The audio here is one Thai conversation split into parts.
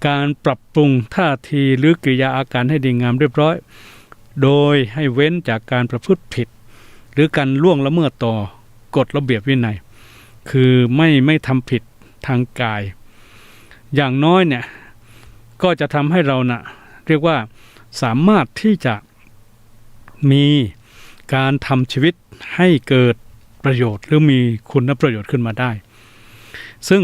การปรับปรุงท่าทีหรือกริยาอาการให้ดีงามเรียบร้อยโดยให้เว้นจากการประพฤติผิดหรือการล่วงละเมิดต่อกฎระเบียบวินัยคือไม่ทำผิดทางกายอย่างน้อยเนี่ยก็จะทำให้เราเรียกว่าสามารถที่จะมีการทำชีวิตให้เกิดประโยชน์หรือมีคุณประโยชน์ขึ้นมาได้ซึ่ง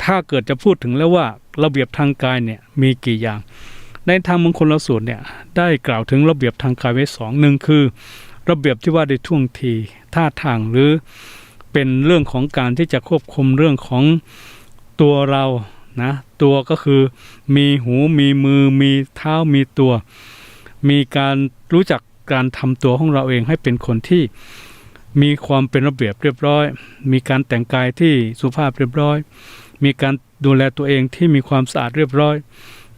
ถ้าเกิดจะพูดถึงแล้วว่าระเบียบทางกายเนี่ยมีกี่อย่างในทางมงคลสูตรเนี่ยได้กล่าวถึงระเบียบทางกายไว้2 หนึ่งคือระเบียบที่ว่าด้วยท่วงทีท่าทางหรือเป็นเรื่องของการที่จะควบคุมเรื่องของตัวเรานะตัวก็คือมีหูมีมือมีเท้ามีตัวมีการรู้จักการทำตัวของเราเองให้เป็นคนที่มีความเป็นระเบียบเรียบร้อยมีการแต่งกายที่สุภาพเรียบร้อยมีการดูแลตัวเองที่มีความสะอาดเรียบร้อย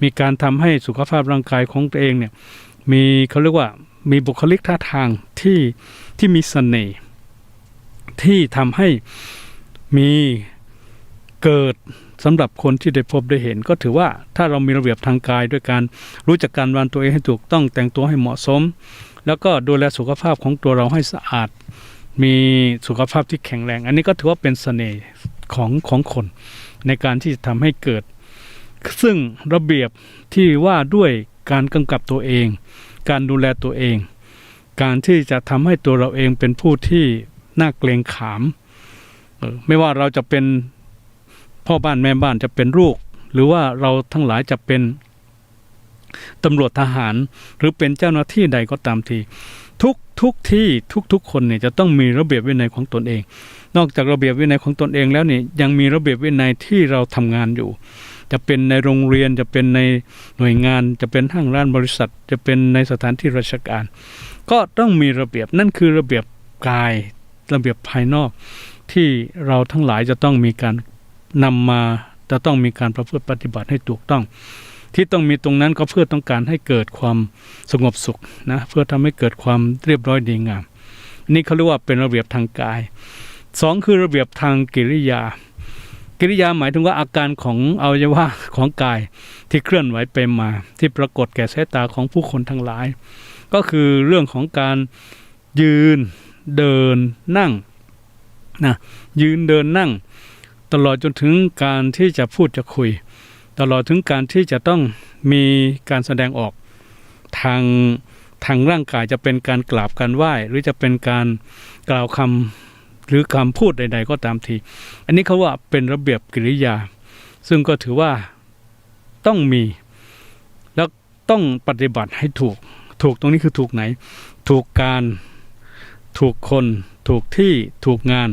มีการทำให้สุขภาพร่างกายของตัวเองเนี่ยมีเขาเรียกว่ามีบุคลิกท่าทางที่มีเสน่ห์ที่ทำให้มีเกิดสำหรับคนที่ได้พบได้เห็นก็ถือว่าถ้าเรามีระเบียบทางกายด้วยการรู้จักการวางตัวเองให้ถูกต้องแต่งตัวให้เหมาะสมแล้วก็ดูแลสุขภาพของตัวเราให้สะอาดมีสุขภาพที่แข็งแรงอันนี้ก็ถือว่าเป็นเสน่ห์ของคนในการที่จะทำให้เกิดซึ่งระเบียบที่ว่าด้วยการกำกับตัวเองการดูแลตัวเองการที่จะทำให้ตัวเราเองเป็นผู้ที่น่าเกรงขามไม่ว่าเราจะเป็นพ่อบ้านแม่บ้านจะเป็นลูกหรือว่าเราทั้งหลายจะเป็นตำรวจทหารหรือเป็นเจ้าหน้าที่ใดก็ตามทีทุกที่ทุกคนเนี่ยจะต้องมีระเบียบวินัยของตนเองนอกจากระเบียบวินัยของตนเองแล้วเนี่ยยังมีระเบียบวินัยที่เราทำงานอยู่จะเป็นในโรงเรียนจะเป็นในหน่วยงานจะเป็นห้างร้านบริษัทจะเป็นในสถานที่ราชการก็ต้องมีระเบียบนั่นคือระเบียบกายระเบียบภายนอกที่เราทั้งหลายจะต้องมีการนำมาจะต้องมีการประพฤติปฏิบัติให้ถูกต้องที่ต้องมีตรงนั้นก็เพื่อต้องการให้เกิดความสงบสุขนะเพื่อทำให้เกิดความเรียบร้อยดีงามนี่เขาเรียกว่าเป็นระเบียบทางกาย2คือระเบียบทางกิริยาหมายถึงว่าอาการของอวัยวะของกายที่เคลื่อนไหวไปมาที่ปรากฏแก่สายตาของผู้คนทั้งหลายก็คือเรื่องของการยืนเดินนั่งนะยืนเดินนั่งตลอดจนถึงการที่จะพูดจะคุยตลอดถึงการที่จะต้องมีการแสดงออกทางร่างกายจะเป็นการกราบการไหว้หรือจะเป็นการกล่าวคำหรือคำพูดใดๆก็ตามทีอันนี้เขาว่าเป็นระเบียบกิริยาซึ่งก็ถือว่าต้องมีแล้วต้องปฏิบัติให้ถูกตรงนี้คือถูกไหนถูกการถูกคนถูกที่ถูกงาน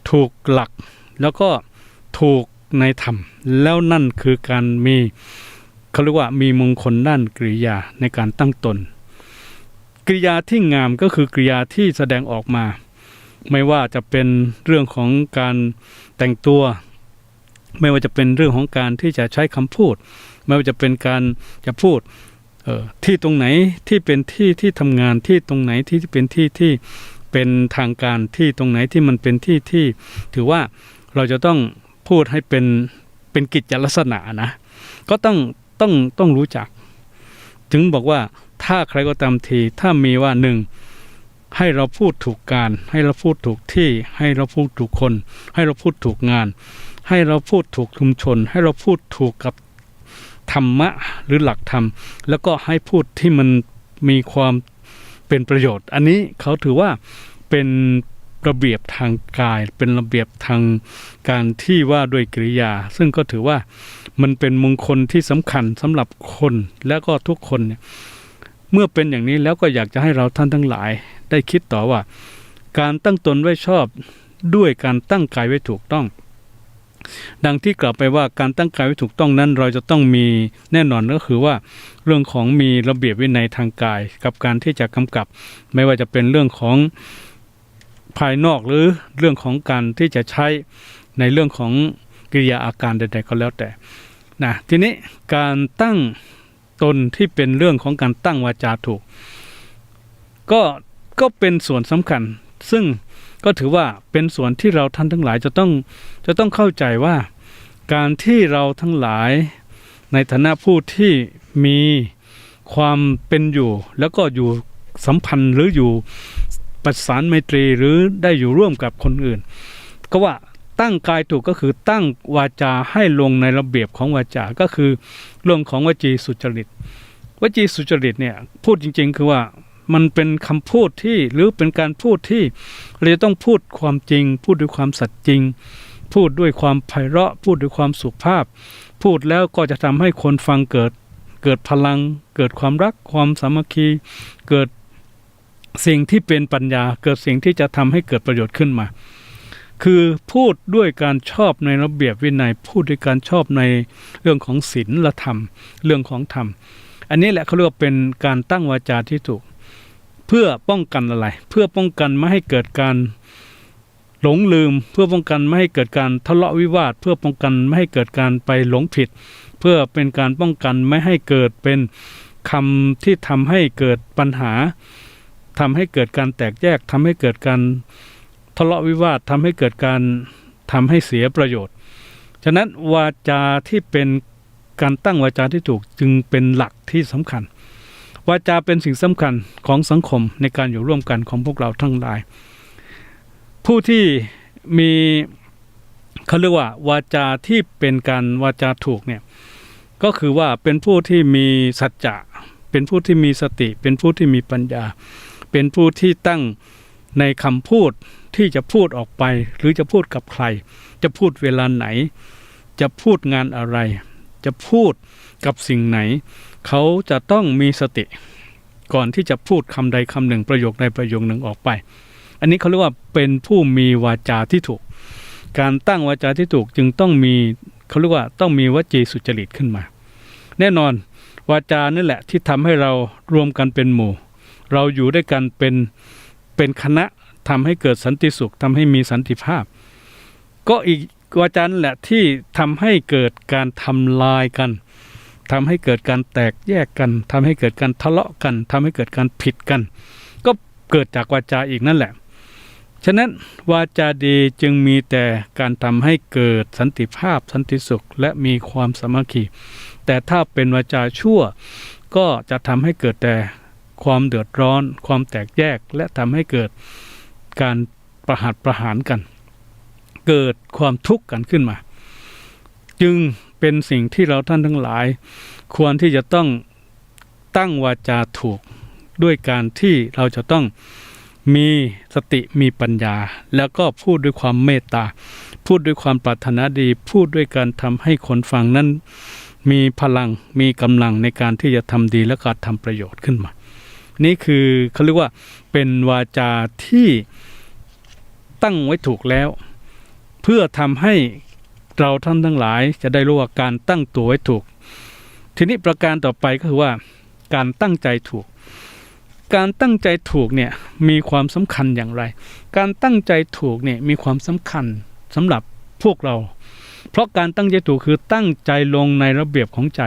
ถูกหลักแล้วก็ถูกในธรรมแล้วนั่นคือการมีเขาเรียกว่ามีมงคลด้านกริยาในการตั้งตนกริยาที่งามก็คือกริยาที่แสดงออกมาไม่ว่าจะเป็นเรื่องของการแต่งตัวไม่ว่าจะเป็นเรื่องของการที่จะใช้คำพูดไม่ว่าจะเป็นการจะพูดที่ตรงไหนที่เป็นที่ทำงานที่ตรงไหนที่เป็นที่เป็นทางการที่ตรงไหนที่มันเป็นที่ถือว่าเราจะต้องพูดให้เป็นกิจลักษณะนะก็ต้องรู้จักถึงบอกว่าถ้าใครก็ตามทีถ้ามีว่า1ให้เราพูดถูกการให้เราพูดถูกที่ให้เราพูดถูกคนให้เราพูดถูกงานให้เราพูดถูกชุมชนให้เราพูดถูกกับธรรมะหรือหลักธรรมแล้วก็ให้พูดที่มันมีความเป็นประโยชน์อันนี้เขาถือว่าเป็นระเบียบทางกายเป็นระเบียบทางการที่ว่าด้วยกริยาซึ่งก็ถือว่ามันเป็นมงคลที่สำคัญสำหรับคนและก็ทุกคนเนี่ยเมื่อเป็นอย่างนี้แล้วก็อยากจะให้เราท่านทั้งหลายได้คิดต่อว่าการตั้งตนไว้ชอบด้วยการตั้งกายไว้ถูกต้องดังที่กล่าวไปว่าการตั้งกายไว้ถูกต้องนั้นเราจะต้องมีแน่นอนก็คือว่าเรื่องของมีระเบียบวินัยทางกายกับการที่จะกำกับไม่ว่าจะเป็นเรื่องของภายนอกหรือเรื่องของการที่จะใช้ในเรื่องของกิริยาอาการใดๆก็แล้วแต่นะทีนี้การตั้งตนที่เป็นเรื่องของการตั้งวาจาถูกก็เป็นส่วนสำคัญซึ่งก็ถือว่าเป็นส่วนที่เราท่านทั้งหลายจะต้องเข้าใจว่า การที่เราทั้งหลายในฐานะผู้ที่มีความเป็นอยู่แล้วก็อยู่สัมพันธ์หรืออยู่ประสานไมตรีหรือได้อยู่ร่วมกับคนอื่นก็ว่าตั้งกายถูกก็คือตั้งวาจาให้ลงในระเบียบของวาจาก็คือเรื่องของวจีสุจริตวจีสุจริตเนี่ยพูดจริงๆคือว่ามันเป็นคำพูดที่หรือเป็นการพูดที่เราจะต้องพูดความจริงพูดด้วยความสัตย์จริงพูดด้วยความไพเราะพูดด้วยความสุภาพพูดแล้วก็จะทำให้คนฟังเกิดพลังเกิดความรักความสามัคคีเกิดสิ่งที่เป็นปัญญาเกิดสิ่งที่จะทำให้เกิดประโยชน์ขึ้นมาคือพูดด้วยการชอบในระเบียบวินัยพูดด้วยการชอบในเรื่องของศีลธรรมเรื่องของธรรมอันนี้แหละเขาเรียกว่าเป็นการตั้งวาจาที่ถูกเพื่อป้องกันอะไรเพื่อป้องกันไม่ให้เกิดการหลงลืมเพื่อป้องกันไม่ให้เกิดการทะเลาะวิวาทเพื่อป้องกันไม่ให้เกิดการไปหลงผิดเพื่อเป็นการป้องกันไม่ให้เกิดเป็นคำที่ทำให้เกิดปัญหาทำให้เกิดการแตกแยกทำให้เกิดการทะเลาะวิวาททำให้เกิดการทำให้เสียประโยชน์ฉะนั้นวาจาที่เป็นการตั้งวาจาที่ถูกจึงเป็นหลักที่สำคัญวาจาเป็นสิ่งสำคัญของสังคมในการอยู่ร่วมกันของพวกเราทั้งหลายผู้ที่มีเขาเรียกว่าวาจาที่เป็นการวาจาถูกเนี่ยก็คือว่าเป็นผู้ที่มีสัจจะเป็นผู้ที่มีสติเป็นผู้ที่มีปัญญาเป็นผู้ที่ตั้งในคำพูดที่จะพูดออกไปหรือจะพูดกับใครจะพูดเวลาไหนจะพูดงานอะไรจะพูดกับสิ่งไหนเขาจะต้องมีสติก่อนที่จะพูดคำใดคำหนึ่งประโยคใดประโยคหนึ่งออกไปอันนี้เขาเรียกว่าเป็นผู้มีวาจาที่ถูกการตั้งวาจาที่ถูกจึงต้องมีเขาเรียกว่าต้องมีวจีสุจริตขึ้นมาแน่นอนวาจานี่แหละที่ทำให้เรารวมกันเป็นหมู่เราอยู่ด้วยกันเป็นคณะทำให้เกิดสันติสุขทำให้มีสันติภาพก็อีกวาจานั่นแหละที่ทำให้เกิดการทำลายกันทำให้เกิดการแตกแยกกันทำให้เกิดการทะเลาะกันทำให้เกิดการผิดกันก็เกิดจากวาจาอีกนั่นแหละฉะนั้นวาจาดีจึงมีแต่การทำให้เกิดสันติภาพสันติสุขและมีความสามัคคีแต่ถ้าเป็นวาจาชั่วก็จะทำให้เกิดแต่ความเดือดร้อนความแตกแยกและทำให้เกิดการประหัตประหารกันเกิดความทุกข์กันขึ้นมาจึงเป็นสิ่งที่เราท่านทั้งหลายควรที่จะต้องตั้งวาจาถูกด้วยการที่เราจะต้องมีสติมีปัญญาแล้วก็พูดด้วยความเมตตาพูดด้วยความปรารถนาดีพูดด้วยการทำให้คนฟังนั้นมีพลังมีกำลังในการที่จะทำดีและการทำประโยชน์ขึ้นมานี่คือเขาเรียกว่าเป็นวาจาที่ตั้งไว้ถูกแล้วเพื่อทำให้เราท่านทั้งหลายจะได้รู้ว่าการตั้งตัวไว้ถูกทีนี้ประการต่อไปก็คือว่าการตั้งใจถูกการตั้งใจถูกเนี่ยมีความสำคัญอย่างไรการตั้งใจถูกเนี่ยมีความสำคัญสำหรับพวกเราเพราะการตั้งใจถูกคือตั้งใจลงในระเบียบของใจ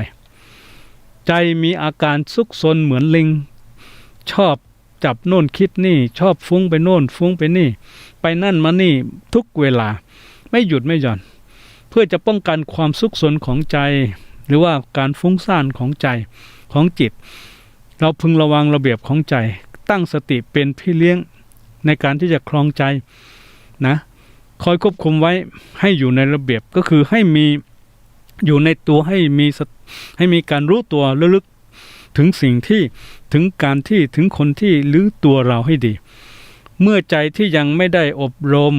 ใจมีอาการซุกซนเหมือนลิงชอบจับโน่นคิดนี่ชอบฟุ้งไปโน่นฟุ้งไปนี่ไปนั่นมานี่ทุกเวลาไม่หยุดไม่หย่อนเพื่อจะป้องกันความซุกซนของใจหรือว่าการฟุ้งซ่านของใจของจิตเราพึงระวังระเบียบของใจตั้งสติเป็นพี่เลี้ยงในการที่จะครองใจนะคอยควบคุมไว้ให้อยู่ในระเบียบก็คือให้มีอยู่ในตัวให้มีการรู้ตัวระลึกถึงสิ่งที่ถึงการที่ถึงคนที่หรือตัวเราให้ดีเมื่อใจที่ยังไม่ได้อบรม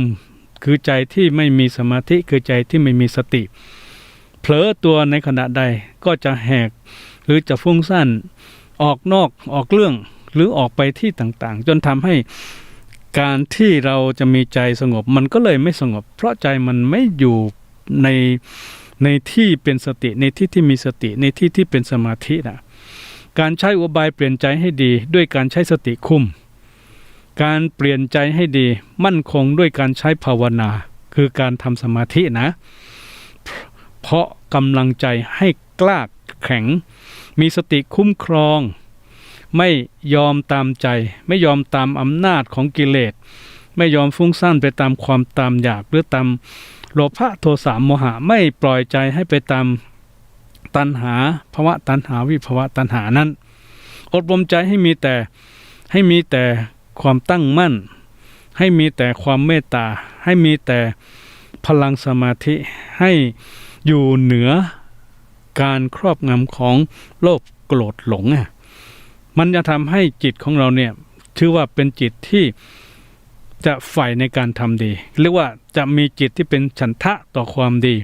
คือใจที่ไม่มีสมาธิคือใจที่ไม่มีสติเผลอตัวในขณะใดก็จะแหกหรือจะฟุ้งซ่านออกนอกออกเรื่องหรือออกไปที่ต่างๆจนทำให้การที่เราจะมีใจสงบมันก็เลยไม่สงบเพราะใจมันไม่อยู่ในที่เป็นสติในที่ที่มีสติในที่ที่เป็นสมาธินะการใช้อุบายเปลี่ยนใจให้ดีด้วยการใช้สติคุมการเปลี่ยนใจให้ดีมั่นคงด้วยการใช้ภาวนาคือการทำสมาธินะเพราะกำลังใจให้กล้าแข็งมีสติคุ้มครองไม่ยอมตามใจไม่ยอมตามอำนาจของกิเลสไม่ยอมฟุ้งซ่านไปตามความตามอยากหรือตาม โลภะโทสะโมหะไม่ปล่อยใจให้ไปตามตัณหาภวะตัณหาวิภวะตัณหานั้นอบรมใจให้มีแต่ความตั้งมั่นให้มีแต่ความเมตตาให้มีแต่พลังสมาธิให้อยู่เหนือการครอบงำของโลภโกรธหลงมันจะทำให้จิตของเราเนี่ยชื่อว่าเป็นจิตที่จะใฝ่ในการทำดีเรียกว่าจะมีจิตที่เป็นฉันทะต่อความดี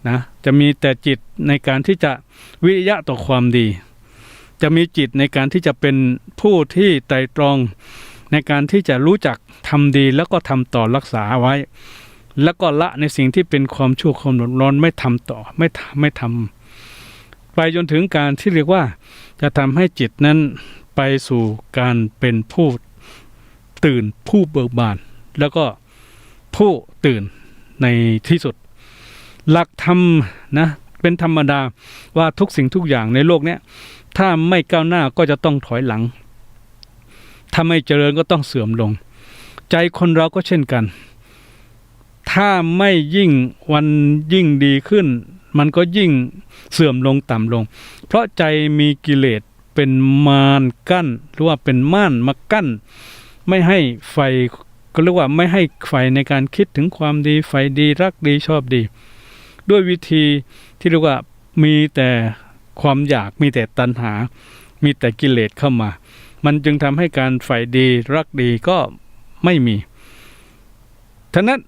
นะจะมีแต่จิตในการที่จะวิริยะต่อความดีจะมีจิตในการที่จะเป็นผู้ที่ไตร่ตรองในการที่จะรู้จักทำดีแล้วก็ทำต่อรักษาไว้แล้วก็ละในสิ่งที่เป็นความชั่วความเดือดร้อนไม่ทำต่อไม่ทำไปจนถึงการที่เรียกว่าจะทำให้จิตนั้นไปสู่การเป็นผู้ตื่นผู้เบิกบานแล้วก็ผู้ตื่นในที่สุดหลักธรรมนะเป็นธรรมดาว่าทุกสิ่งทุกอย่างในโลกนี้ถ้าไม่ก้าวหน้าก็จะต้องถอยหลังถ้าไม่เจริญก็ต้องเสื่อมลงใจคนเราก็เช่นกันถ้าไม่ยิ่งวันยิ่งดีขึ้นมันก็ยิ่งเสื่อมลงต่ำลงเพราะใจมีกิเลสเป็นมารกั้นหรือว่าเป็นม่านมากั้นไม่ให้ไฟก็เรียกว่าไม่ให้ไฟในการคิดถึงความดีไฟดีรักดีชอบดีด้วยวิธีที่เรียกว่ามีแต่ความอยากมีแต่ตัณหามีแต่กิเลสเข้ามามันจึงทำให้การไฟดีรักดีก็ไม่มีฉะนั้น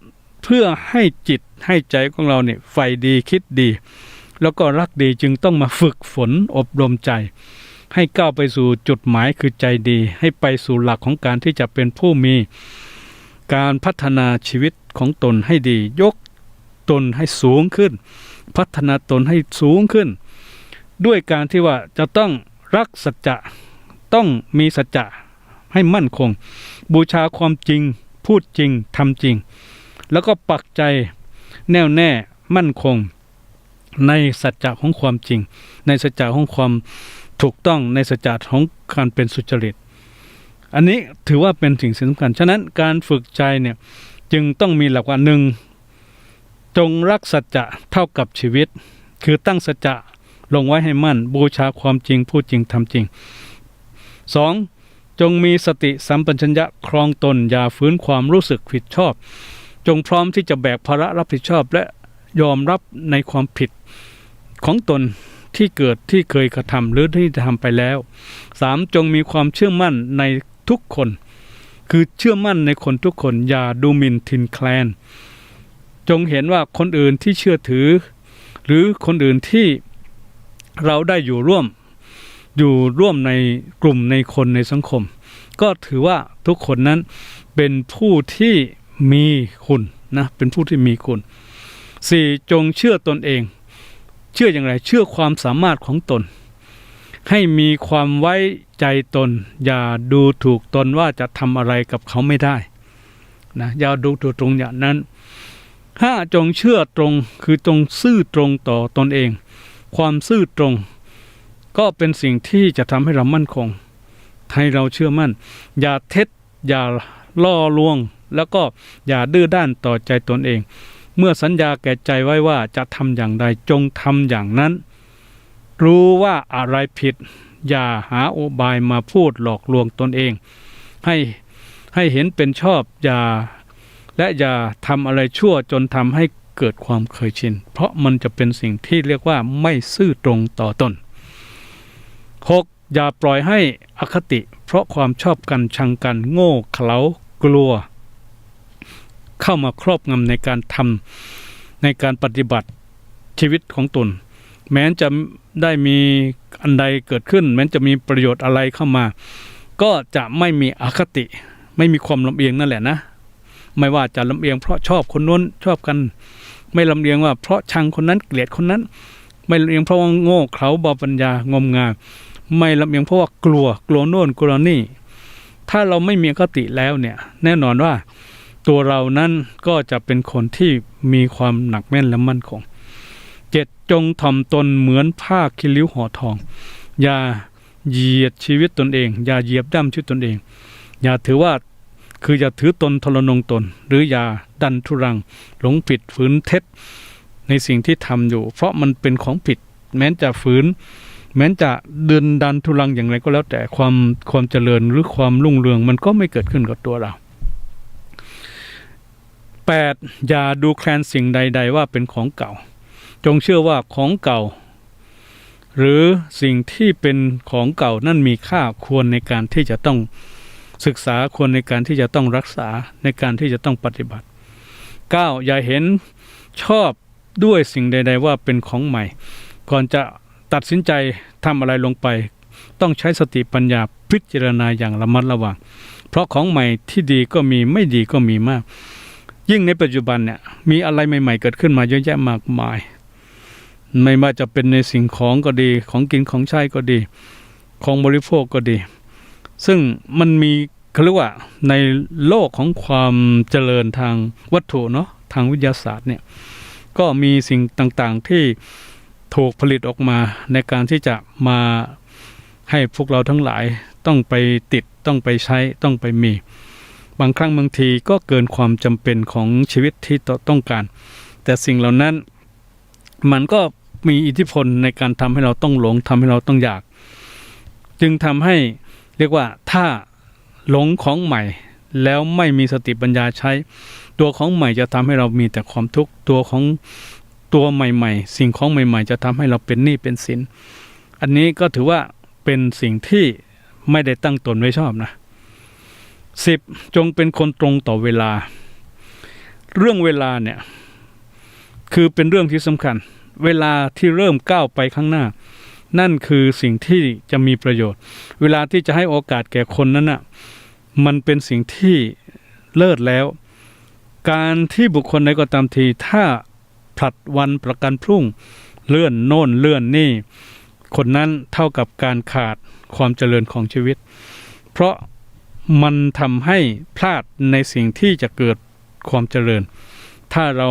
เพื่อให้จิตให้ใจของเราเนี่ยไฟดีคิดดีแล้วก็รักดีจึงต้องมาฝึกฝนอบรมใจให้ก้าวไปสู่จุดหมายคือใจดีให้ไปสู่หลักของการที่จะเป็นผู้มีการพัฒนาชีวิตของตนให้ดียกตนให้สูงขึ้นพัฒนาตนให้สูงขึ้นด้วยการที่ว่าจะต้องรักสัจจะต้องมีสัจจะให้มั่นคงบูชาความจริงพูดจริงทำจริงแล้วก็ปักใจแน่วแน่มั่นคงในสัจจะของความจริงในสัจจะของความถูกต้องในสัจจะของการเป็นสุจริตอันนี้ถือว่าเป็นสิ่งสำคัญฉะนั้นการฝึกใจเนี่ยจึงต้องมีหลักว่า1จงรักสัจจะเท่ากับชีวิตคือตั้งสัจจะลงไว้ให้มั่นบูชาความจริงพูดจริงทำจริง2จงมีสติสัมปชัญญะครองตนอย่าฝืนความรู้สึกผิดชอบจงพร้อมที่จะแบกภาระรับผิดชอบและยอมรับในความผิดของตนที่เกิดที่เคยกระทำหรือที่ทำไปแล้ว3จงมีความเชื่อมั่นในทุกคนคือเชื่อมั่นในคนทุกคนอย่าดูหมิ่นทินแคลนจงเห็นว่าคนอื่นที่เชื่อถือหรือคนอื่นที่เราได้อยู่ร่วมในกลุ่มในคนในสังคมก็ถือว่าทุกคนนั้นเป็นผู้ที่มีคุณนะเป็นผู้ที่มีคุณ4จงเชื่อตนเองเชื่ออย่างไรเชื่อความสามารถของตนให้มีความไว้ใจตนอย่าดูถูกตนว่าจะทำอะไรกับเขาไม่ได้นะอย่าดูถูกตรงอย่างนั้น5จงเชื่อตรงคือจงซื่อตรงต่อตนเองความซื่อตรงก็เป็นสิ่งที่จะทำให้เรามั่นคงให้เราเชื่อมั่นอย่าเท็จอย่าล่อลวงแล้วก็อย่าดื้อด้านต่อใจตนเองเมื่อสัญญาแก่ใจไว้ว่าจะทำอย่างใดจงทำอย่างนั้นรู้ว่าอะไรผิดอย่าหาอุบายมาพูดหลอกลวงตนเองให้เห็นเป็นชอบอย่าทำอะไรชั่วจนทำให้เกิดความเคยชินเพราะมันจะเป็นสิ่งที่เรียกว่าไม่ซื่อตรงต่อตน6อย่าปล่อยให้อคติเพราะความชอบกันชังกันโง่เขลากลัวเข้ามาครอบงำในการทำในการปฏิบัติชีวิตของตนแม้จะได้มีอันใดเกิดขึ้นแม้จะมีประโยชน์อะไรเข้ามาก็จะไม่มีอคติไม่มีความลำเอียงนั่นแหละนะไม่ว่าจะลำเอียงเพราะชอบคนนู้นชอบกันไม่ลำเอียงว่าเพราะชังคนนั้นเกลียดคนนั้นไม่ลำเอียงเพราะว่าโง่เขลาเบาปัญญางมงายไม่ลำเอียงเพราะว่ากลัวโน่นกลัวนี่ถ้าเราไม่มีอคติแล้วเนี่ยแน่นอนว่าตัวเรานั้นก็จะเป็นคนที่มีความหนักแน่นและมั่นคง7จงถ่อมตนเหมือนผ้าคีริ้วห่อทองอย่าเหยียดชีวิตตนเองอย่าเหยียบย่ำชีวิตตนเองอย่าถือว่าคืออย่าถือตนทรนงตนหรืออย่า ดันทุรังหลงผิดฝืนเท็จในสิ่งที่ทำอยู่เพราะมันเป็นของผิดแม้จะฝืนแม้จะเดินดันทุรังอย่างไรก็แล้วแต่ความเจริญหรือความรุ่งเรืองมันก็ไม่เกิดขึ้นกับตัวเรา 8. อย่าดูแคลนสิ่งใดๆว่าเป็นของเก่าจงเชื่อว่าของเก่าหรือสิ่งที่เป็นของเก่านั่นมีค่าควรในการที่จะต้องศึกษาควรในการที่จะต้องรักษาในการที่จะต้องปฏิบัติ 9. อย่าเห็นชอบด้วยสิ่งใดๆว่าเป็นของใหม่ก่อนจะตัดสินใจทำอะไรลงไปต้องใช้สติปัญญาพิจารณาอย่างระมัดระวังเพราะของใหม่ที่ดีก็มีไม่ดีก็มีมากยิ่งในปัจจุบันเนี่ยมีอะไรใหม่ๆเกิดขึ้นมาเยอะแยะมากมายไม่ว่าจะเป็นในสิ่งของก็ดีของกินของใช้ก็ดีของบริโภคก็ดีซึ่งมันมีเขาเรียกว่าในโลกของความเจริญทางวัตถุเนาะทางวิทยาศาสตร์เนี่ยก็มีสิ่งต่างๆที่ถูกผลิตออกมาในการที่จะมาให้พวกเราทั้งหลายต้องไปติดต้องไปใช้ต้องไปมีบางครั้งบางทีก็เกินความจำเป็นของชีวิตที่ต้องการแต่สิ่งเหล่านั้นมันก็มีอิทธิพลในการทำให้เราต้องหลงทำให้เราต้องอยากจึงทำให้เรียกว่าถ้าหลงของใหม่แล้วไม่มีสติปัญญาใช้ตัวของใหม่จะทำให้เรามีแต่ความทุกข์ตัวใหม่ๆสิ่งของใหม่ๆจะทำให้เราเป็นหนี้เป็นสินอันนี้ก็ถือว่าเป็นสิ่งที่ไม่ได้ตั้งตนไว้ชอบนะ 10. จงเป็นคนตรงต่อเวลาเรื่องเวลาเนี่ยคือเป็นเรื่องที่สำคัญเวลาที่เริ่มก้าวไปข้างหน้านั่นคือสิ่งที่จะมีประโยชน์เวลาที่จะให้โอกาสแก่คนนั้นน่ะมันเป็นสิ่งที่เลิศแล้วการที่บุคคลใดก็ตามทีถ้าผลัดวันประกันพรุ่งเลื่อนโน่นเลื่อนนี่คนนั้นเท่ากับการขาดความเจริญของชีวิตเพราะมันทำให้พลาดในสิ่งที่จะเกิดความเจริญถ้าเรา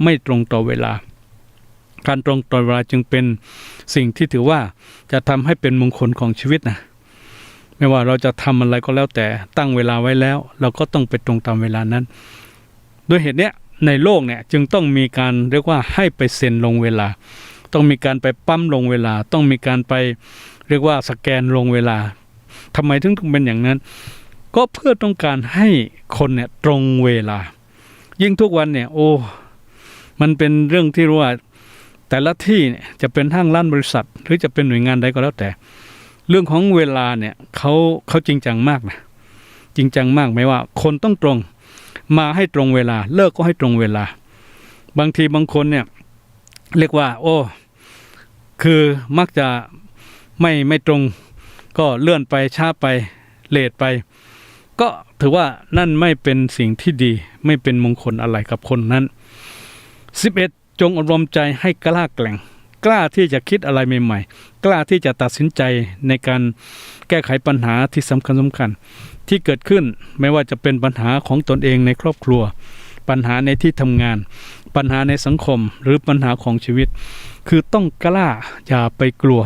ไม่ตรงต่อเวลาการตรงต่อเวลาจึงเป็นสิ่งที่ถือว่าจะทำให้เป็นมงคลของชีวิตนะไม่ว่าเราจะทำอะไรก็แล้วแต่ตั้งเวลาไว้แล้วเราก็ต้องไปตรงตามเวลานั้นด้วยเหตุเนี้ยในโลกเนี่ยจึงต้องมีการเรียกว่าให้ไปเซ็นลงเวลาต้องมีการไปปั๊มลงเวลาต้องมีการไปเรียกว่าสแกนลงเวลาทำไมถึงเป็นอย่างนั้นก็เพื่อต้องการให้คนเนี่ยตรงเวลายิ่งทุกวันเนี่ยโอ้มันเป็นเรื่องที่รู้ว่าแต่ละที่เนี่ยจะเป็นห้างร้านบริษัทหรือจะเป็นหน่วยงานใดก็แล้วแต่เรื่องของเวลาเนี่ยเขาจริงจังมากนะจริงจังมากไหมว่าคนต้องตรงมาให้ตรงเวลาเลิกก็ให้ตรงเวลาบางทีบางคนเนี่ยเรียกว่าโอ้คือมักจะไม่ตรงก็เลื่อนไปช้าไปเลทไปก็ถือว่านั่นไม่เป็นสิ่งที่ดีไม่เป็นมงคลอะไรกับคนนั้น 11. จงอบรมใจให้กล้าแกร่งกล้าที่จะคิดอะไรใหม่ๆกล้าที่จะตัดสินใจในการแก้ไขปัญหาที่สำคัญที่เกิดขึ้นไม่ว่าจะเป็นปัญหาของตนเองในครอบครัวปัญหาในที่ทำงานปัญหาในสังคมหรือปัญหาของชีวิตคือต้องกล้าอย่าไปกลัว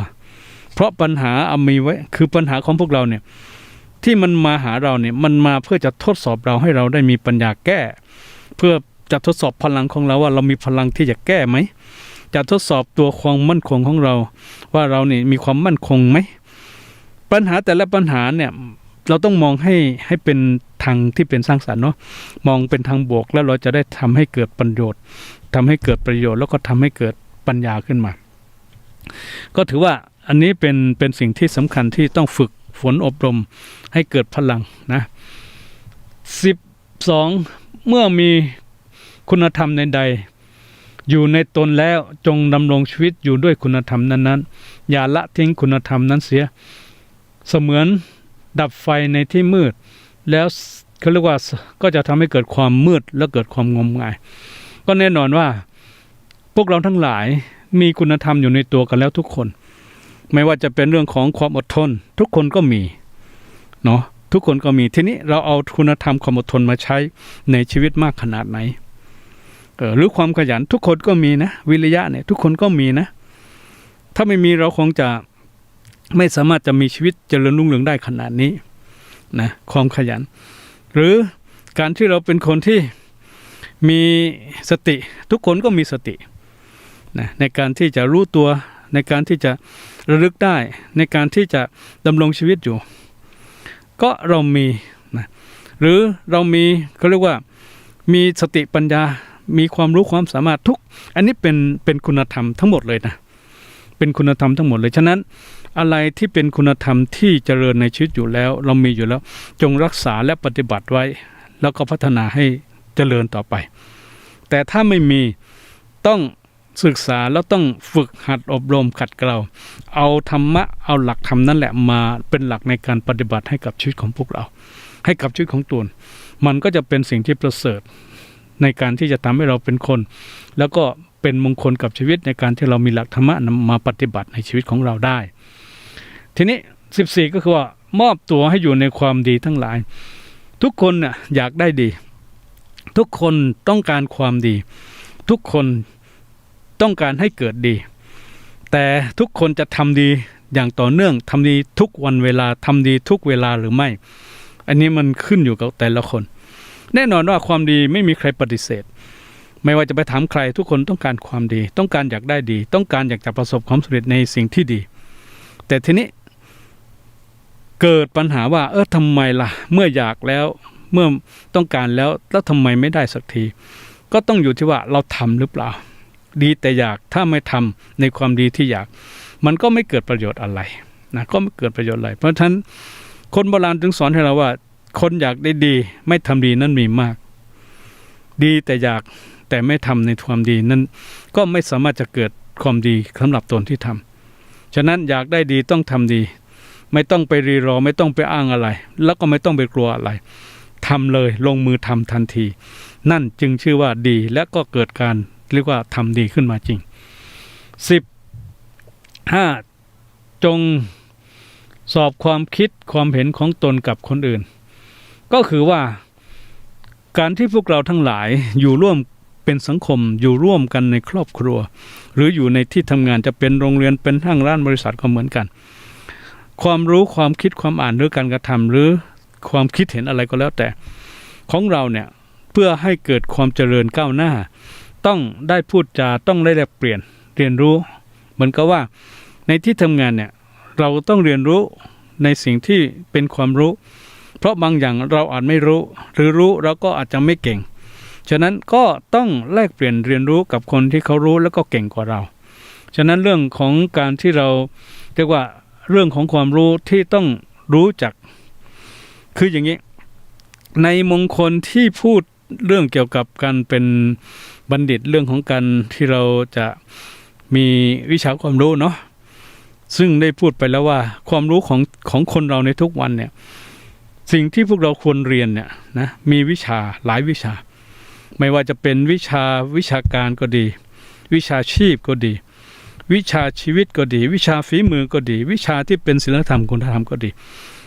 เพราะปัญหามีไว้คือปัญหาของพวกเราเนี่ยที่มันมาหาเราเนี่ยมันมาเพื่อจะทดสอบเราให้เราได้มีปัญญาแก้เพื่อจะทดสอบพลังของเราว่าเรามีพลังที่จะแก้ไหมจะทดสอบตัวความมั่นคงของเราว่าเราเนี่ยมีความมั่นคงไหมปัญหาแต่ละปัญหาเนี่ยเราต้องมองให้เป็นทางที่เป็นสร้างสรรค์เนาะมองเป็นทางบวกแล้วเราจะได้ทำให้เกิดประโยชน์ทำให้เกิดประโยชน์แล้วก็ทำให้เกิดปัญญาขึ้นมาก็ถือว่าอันนี้เป็นสิ่งที่สำคัญที่ต้องฝึกฝนอบรมให้เกิดพลังนะ 12 เมื่อมีคุณธรรมใดๆอยู่ในตนแล้วจงดำรงชีวิตอยู่ด้วยคุณธรรมนั้นๆอย่าละทิ้งคุณธรรมนั้นเสียเสมือนดับไฟในที่มืดแล้วเขาเรียกว่าก็จะทำให้เกิดความมืดและเกิดความงมงายก็แน่นอนว่าพวกเราทั้งหลายมีคุณธรรมอยู่ในตัวกันแล้วทุกคนไม่ว่าจะเป็นเรื่องของความอดทนทุกคนก็มีเนาะทุกคนก็มีทีนี้เราเอาคุณธรรมความอดทนมาใช้ในชีวิตมากขนาดไหนหรือความขยันทุกคนก็มีนะวิริยะเนี่ยทุกคนก็มีนะถ้าไม่มีเราคงจะไม่สามารถจะมีชีวิตเจริญรุ่งเรืองได้ขนาดนี้นะความขยันหรือการที่เราเป็นคนที่ มีสติทุกคนก็มีสตินะในการที่จะรู้ตัวในการที่จะระลึกได้ในการที่จะดำรงชีวิตอยู่ก็เรามีนะหรือเรามีเขาเรียกว่ามีสติปัญญามีความรู้ความสามารถทุกอันนี้เป็นคุณธรรมทั้งหมดเลยนะเป็นคุณธรรมทั้งหมดเลยฉะนั้นอะไรที่เป็นคุณธรรมที่เจริญในชีวิตอยู่แล้วเรามีอยู่แล้วจงรักษาและปฏิบัติไว้แล้วก็พัฒนาให้เจริญต่อไปแต่ถ้าไม่มีต้องศึกษาแล้วต้องฝึกหัดอบรมขัดเกลาเอาธรรมะเอาหลักธรรมนั่นแหละมาเป็นหลักในการปฏิบัติให้กับชีวิตของพวกเราให้กับชีวิตของตนมันก็จะเป็นสิ่งที่ประเสริฐในการที่จะทำให้เราเป็นคนแล้วก็เป็นมงคลกับชีวิตในการที่เรามีหลักธรรมะนำมาปฏิบัติในชีวิตของเราได้ทีนี้14ก็คือว่ามอบตัวให้อยู่ในความดีทั้งหลายทุกคนน่ะอยากได้ดีทุกคนต้องการความดีทุกคนต้องการให้เกิดดีแต่ทุกคนจะทำดีอย่างต่อเนื่องทำดีทุกวันเวลาทำดีทุกเวลาหรือไม่อันนี้มันขึ้นอยู่กับแต่ละคนแน่นอนว่าความดีไม่มีใครปฏิเสธไม่ว่าจะไปถามใครทุกคนต้องการความดีต้องการอยากได้ดีต้องการอยากจะประสบความสำเร็จในสิ่งที่ดีแต่ทีนี้เกิดปัญหาว่าทำไมล่ะเมื่ออยากแล้วเมื่อต้องการแล้วทำไมไม่ได้สักทีก็ต้องอยู่ที่ว่าเราทำหรือเปล่าดีแต่อยากถ้าไม่ทำในความดีที่อยากมันก็ไม่เกิดประโยชน์อะไรนะก็ไม่เกิดประโยชน์อะไรเพราะฉะนั้นคนโบราณถึงสอนให้เราว่าคนอยากได้ดีไม่ทำดีนั้นมีมากดีแต่อยากแต่ไม่ทำในความดีนั้นก็ไม่สามารถจะเกิดความดีสำหรับตนที่ทำฉะนั้นอยากได้ดีต้องทำดีไม่ต้องไปรีรอไม่ต้องไปอ้างอะไรแล้วก็ไม่ต้องไปกลัวอะไรทำเลยลงมือทำทันทีนั่นจึงชื่อว่าดีและก็เกิดการเรียกว่าทำดีขึ้นมาจริง15จงสอบความคิดความเห็นของตนกับคนอื่นก็คือว่าการที่พวกเราทั้งหลายอยู่ร่วมเป็นสังคมอยู่ร่วมกันในครอบครัวหรืออยู่ในที่ทำงานจะเป็นโรงเรียนเป็นห้างร้านบริษัทก็เหมือนกันความรู้ความคิดความอ่านหรือการกระทำหรือความคิดเห็นอะไรก็แล้วแต่ของเราเนี่ยเพื่อให้เกิดความเจริญก้าวหน้าต้องได้พูดจาต้องได้แลกเปลี่ยนเรียนรู้เหมือนกับว่าในที่ทำงานเนี่ยเราต้องเรียนรู้ในสิ่งที่เป็นความรู้เพราะบางอย่างเราอาจไม่รู้หรือรู้เราก็อาจจะไม่เก่งฉะนั้นก็ต้องแลกเปลี่ยนเรียนรู้กับคนที่เขารู้แล้วก็เก่งกว่าเราฉะนั้นเรื่องของการที่เราเรียกว่าเรื่องของความรู้ที่ต้องรู้จักคืออย่างนี้ในมงคลที่พูดเรื่องเกี่ยวกับการเป็นบัณฑิตเรื่องของการที่เราจะมีวิชาความรู้เนาะซึ่งได้พูดไปแล้วว่าความรู้ของคนเราในทุกวันเนี่ยสิ่งที่พวกเราควรเรียนเนี่ยนะมีวิชาหลายวิชาไม่ว่าจะเป็นวิชาการก็ดีวิชาชีพก็ดีวิชาชีวิตก็ดีวิชาฝีมือก็ดีวิชาที่เป็นศีลธรรมคุณธรรมก็ดี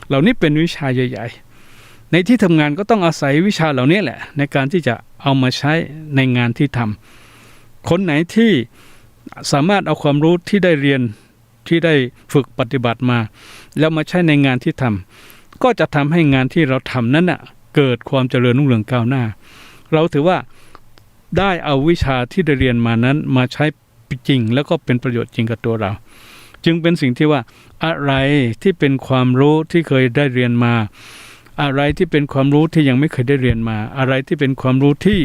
เหล่านี้เป็นวิชาใหญ่ๆในที่ทำงานก็ต้องอาศัยวิชาเหล่านี้แหละในการที่จะเอามาใช้ในงานที่ทำคนไหนที่สามารถเอาความรู้ที่ได้เรียนที่ได้ฝึกปฏิบัติมาแล้วมาใช้ในงานที่ทำก็จะทำให้งานที่เราทำนั้นน่ะเกิดความเจริญรุ่งเรืองก้าวหน้าเราถือว่าได้เอาวิชาที่ได้เรียนมานั้นมาใช้จริงแล้วก็เป็นประโยชน์จริงกับตัวเราจึงเป็นสิ่งที่ว่าอะไรที่เป็นความรู้ที่เคยได้เรียนมาอะไรที่เป็นความรู้ที่ยังไม่เคยได้เรียนมาอะไรที่เป็นความรู้ที่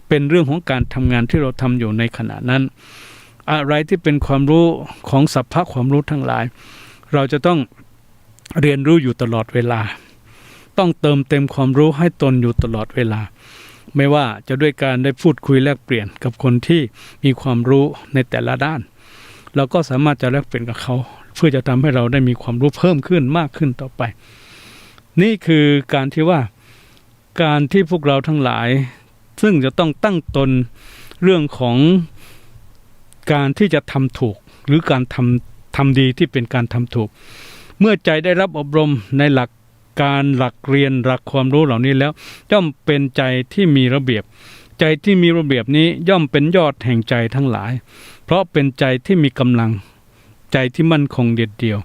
เป็นเรื่องของการทำงานที่เราทำอยู่ในขณะนั้นอะไรที่เป็นความรู้ของสัพพะความรู้ทั้งหลายเราจะต้องเรียนรู้อยู่ตลอดเวลาต้องเติมเต็มความรู้ให้ตนอยู่ตลอดเวลาไม่ว่าจะด้วยการได้พูดคุยแลกเปลี่ยนกับคนที่มีความรู้ในแต่ละด้านเราก็สามารถจะแลกเปลี่ยนกับเขาเพื่อจะทำให้เราได้มีความรู้เพิ่มขึ้นมากขึ้นต่อไปนี่คือการที่ว่าการที่พวกเราทั้งหลายซึ่งจะต้องตั้งตนเรื่องของการที่จะทำถูกหรือการทำดีที่เป็นการทำถูกเมื่อใจได้รับอบรมในหลักการหลักเรียนหลักความรู้เหล่านี้แล้วย่อมเป็นใจที่มีระเบียบใจที่มีระเบียบนี้ย่อมเป็นยอดแห่งใจทั้งหลายเพราะเป็นใจที่มีกำลังใจที่มั่นคงเด็ดเดี่ยว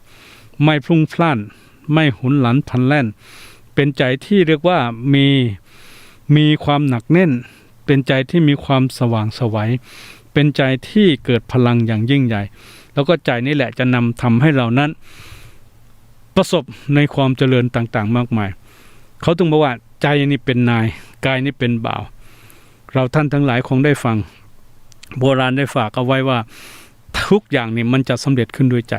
ไม่พลุ่งพล่านไม่หุนหลันพลันแล่นเป็นใจที่เรียกว่ามีความหนักแน่น เป็นใจที่มีความสว่างไสวเป็นใจที่เกิดพลังอย่างยิ่งใหญ่แล้วก็ใจนี่แหละจะนำทำให้เรานั้นประสบในความเจริญต่างๆมากมายเขาต้องบอกว่าใจนี่เป็นนายกายนี่เป็นบ่าวเราท่านทั้งหลายคงได้ฟังโบราณได้ฝากเอาไว้ว่าทุกอย่างนี่มันจะสำเร็จขึ้นด้วยใจ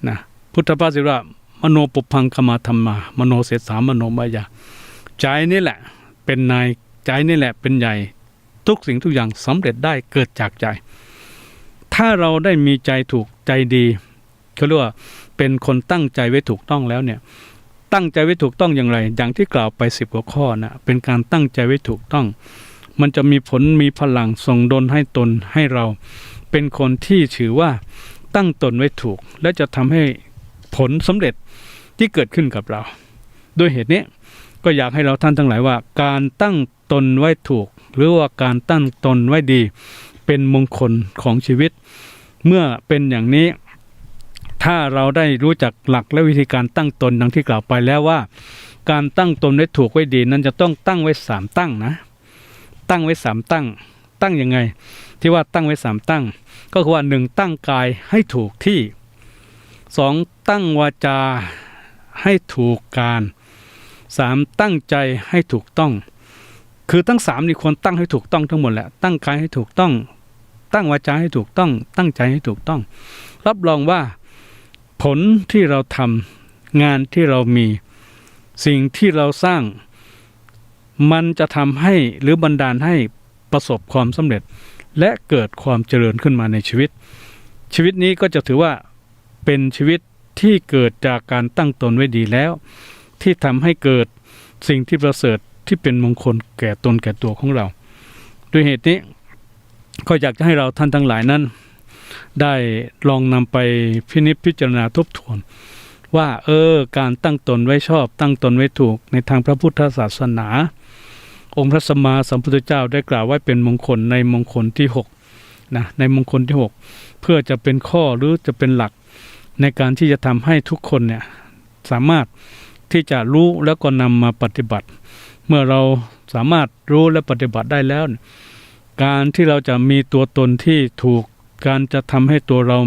นะพุทธภาษิตว่ามโนปุพังคมาธรรมามโนเสสามโนมายาใจนี่แหละเป็นนายใจนี่แหละเป็นใหญ่ทุกสิ่งทุกอย่างสำเร็จได้เกิดจากใจถ้าเราได้มีใจถูกใจดีเขาเรียกว่าเป็นคนตั้งใจไว้ถูกต้องแล้วเนี่ยตั้งใจไว้ถูกต้องอย่างไรอย่างที่กล่าวไป10 กว่าข้อนะเป็นการตั้งใจไว้ถูกต้องมันจะมีผลมีพลังส่งดลให้ตนให้เราเป็นคนที่ถือว่าตั้งตนไว้ถูกและจะทำให้ผลสำเร็จที่เกิดขึ้นกับเราด้วยเหตุนี้ก็อยากให้เราท่านทั้งหลายว่าการตั้งตนไว้ถูกหรือว่าการตั้งตนไว้ดีเป็นมงคลของชีวิตเมื่อเป็นอย่างนี้ถ้าเราได้รู้จักหลักและวิธีการตั้งตนดังที่กล่าวไปแล้วว่าการตั้งตนไว้ถูกไว้ดีนั้นจะต้องตั้งไว้3ตั้งนะตั้งไว้3ตั้งตั้งยังไงที่ว่าตั้งไว้3ตั้งก็คือว่า1ตั้งกายให้ถูกที่2ตั้งวาจาให้ถูกการ3ตั้งใจให้ถูกต้องคือทั้ง3นี่ควรตั้งให้ถูกต้องทั้งหมดแหละตั้งกายให้ถูกต้องตั้งวาจาให้ถูกต้องตั้งใจให้ถูกต้องรับรองว่าผลที่เราทำงานที่เรามีสิ่งที่เราสร้างมันจะทำให้หรือบันดาลให้ประสบความสำเร็จและเกิดความเจริญขึ้นมาในชีวิตนี้ก็จะถือว่าเป็นชีวิตที่เกิดจากการตั้งตนไว้ดีแล้วที่ทำให้เกิดสิ่งที่ประเสริฐที่เป็นมงคลแก่ตนแก่ตัวของเราด้วยเหตุนี้ก็อยากจะให้เราท่านทั้งหลายนั้นได้ลองนำไปพินิจพิจารณาทบทวนว่าการตั้งตนไว้ชอบตั้งตนไว้ถูกในทางพระพุทธศาสนาองค์พระสัมมาสัมพุทธเจ้าได้กล่าวไว้เป็นมงคลในมงคลที่6นะในมงคลที่6เพื่อจะเป็นข้อหรือจะเป็นหลักในการที่จะทำให้ทุกคนเนี่ยสามารถที่จะรู้แล้วก็นำมาปฏิบัติเมื่อเราสามารถรู้และปฏิบัติได้แล้วการที่เราจะมีตัวตนที่ถูกการจะทำให้ตัวเรา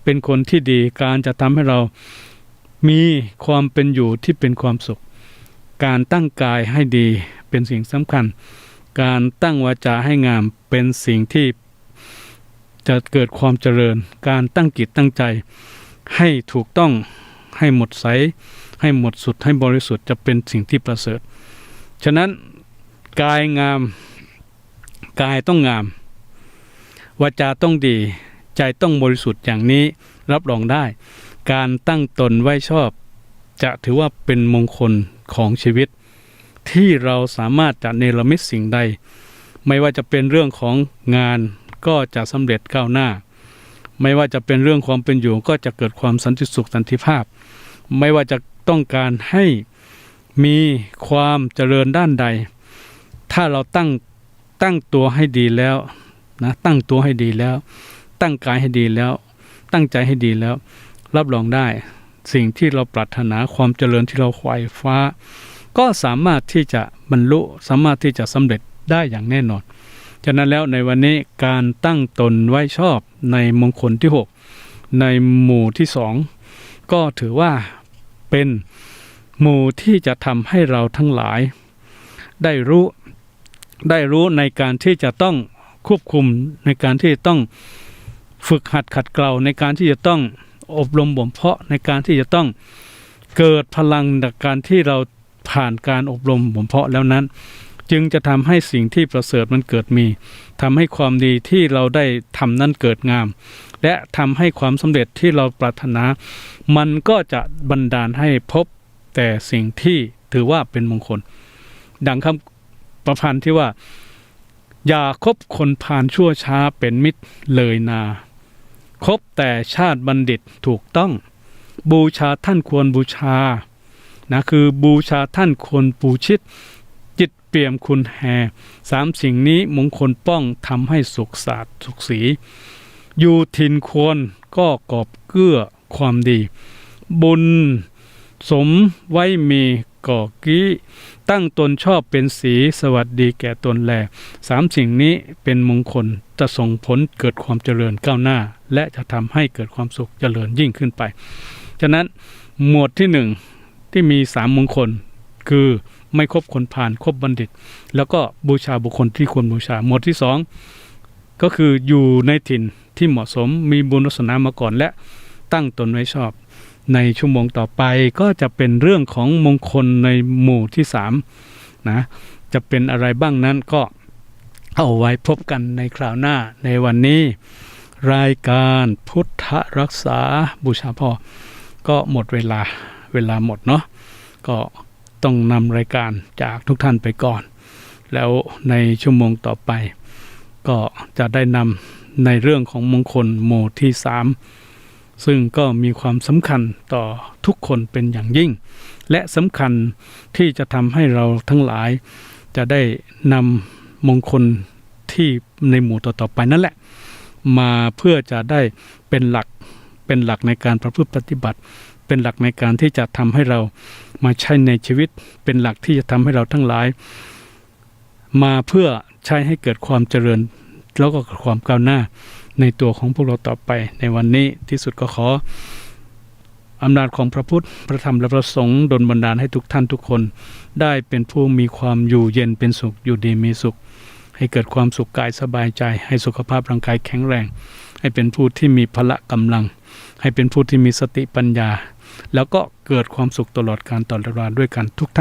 เป็นคนที่ดีการจะทำให้เรามีความเป็นอยู่ที่เป็นความสุขการตั้งกายให้ดีเป็นสิ่งสำคัญการตั้งวาจาให้งามเป็นสิ่งที่จะเกิดความเจริญการตั้งจิตตั้งใจให้ถูกต้องให้หมดใสให้หมดสุดให้บริสุทธิ์จะเป็นสิ่งที่ประเสริฐฉะนั้นกายงามกายต้องงามวาจาต้องดีใจต้องบริสุทธิ์อย่างนี้รับรองได้การตั้งตนไว้ชอบจะถือว่าเป็นมงคลของชีวิตที่เราสามารถจะเนรมิตสิ่งใดไม่ว่าจะเป็นเรื่องของงานก็จะสำเร็จก้าวหน้าไม่ว่าจะเป็นเรื่องความเป็นอยู่ก็จะเกิดความสันติสุขสันติภาพไม่ว่าจะต้องการให้มีความเจริญด้านใดถ้าเราตั้งตัวให้ดีแล้วนะตั้งตัวให้ดีแล้วตั้งกายให้ดีแล้วตั้งใจให้ดีแล้วรับรองได้สิ่งที่เราปรารถนาความเจริญที่เราไขว่คว้าก็สามารถที่จะบรรลุสามารถที่จะสำเร็จได้อย่างแน่นอนฉะนั้นแล้วในวันนี้การตั้งตนไว้ชอบในมงคลที่6ในหมู่ที่2ก็ถือว่าเป็นหมู่ที่จะทำให้เราทั้งหลายได้รู้ในการที่จะต้องควบคุมในการที่จะต้องฝึกหัดขัดเกลาในการที่จะต้องอบรมบ่มเพาะในการที่จะต้องเกิดพลังจากการที่เราผ่านการอบรมบ่มเพาะแล้วนั้นจึงจะทำให้สิ่งที่ประเสริฐมันเกิดมีทำให้ความดีที่เราได้ทำนั้นเกิดงามและทำให้ความสำเร็จที่เราปรารถนามันก็จะบันดาลให้พบแต่สิ่งที่ถือว่าเป็นมงคลดังคำประพันธ์ที่ว่าอย่าคบคนพาลชั่วช้าเป็นมิตรเลยนาคบแต่ชาติบัณฑิตถูกต้องบูชาท่านควรบูชานะคือบูชาท่านควรปูชิดจิตเปี่ยมคุณแห่3สิ่งนี้มงคลป้องทำให้สุขศาสตร์สุขศรีอยู่ถิ่นควรก็กอบเกื้อความดีบุญสมไว้มี ก่อกี้ตั้งตนชอบเป็นสีสวัสดีแก่ตนแลสามสิ่งนี้เป็นมงคลจะส่งผลเกิดความเจริญก้าวหน้าและจะทำให้เกิดความสุขเจริญยิ่งขึ้นไปฉะนั้นหมวดที่หนึ่งที่มี3มงคลคือไม่คบคนพาลคบบัณฑิตแล้วก็บูชาบุคคลที่ควรบูชาหมวดที่2ก็คืออยู่ในถิ่นที่เหมาะสมมีบุญวาสนามาก่อนและตั้งตนไว้ชอบในชั่วโมงต่อไปก็จะเป็นเรื่องของมงคลในหมู่ที่3นะจะเป็นอะไรบ้างนั้นก็เอาไว้พบกันในคราวหน้าในวันนี้รายการพุทธรักษาบูชาพ่อก็หมดเวลาหมดเนาะก็ต้องนำรายการจากทุกท่านไปก่อนแล้วในชั่วโมงต่อไปก็จะได้นำในเรื่องของมงคลหมู่ที่3ซึ่งก็มีความสำคัญต่อทุกคนเป็นอย่างยิ่งและสำคัญที่จะทำให้เราทั้งหลายจะได้นำมงคลที่ในหมู่ต่อๆไปนั่นแหละมาเพื่อจะได้เป็นหลักในการประพฤติปฏิบัติเป็นหลักในการที่จะทำให้เรามาใช้ในชีวิตเป็นหลักที่จะทำให้เราทั้งหลายมาเพื่อใช้ให้เกิดความเจริญแล้วก็ความก้าวหน้าในตัวของพวกเราต่อไปในวันนี้ที่สุดก็ขออำนาจของพระพุทธพระธรรมและพระสงฆ์ดลบันดาลให้ทุกท่านทุกคนได้เป็นผู้มีความอยู่เย็นเป็นสุขอยู่ดีมีสุขให้เกิดความสุขกายสบายใจให้สุขภาพร่างกายแข็งแรงให้เป็นผู้ที่มีพละกำลังให้เป็นผู้ที่มีสติปัญญาแล้วก็เกิดความสุขตลอดกาลตลอดเวลาด้วยกันทุกท่าน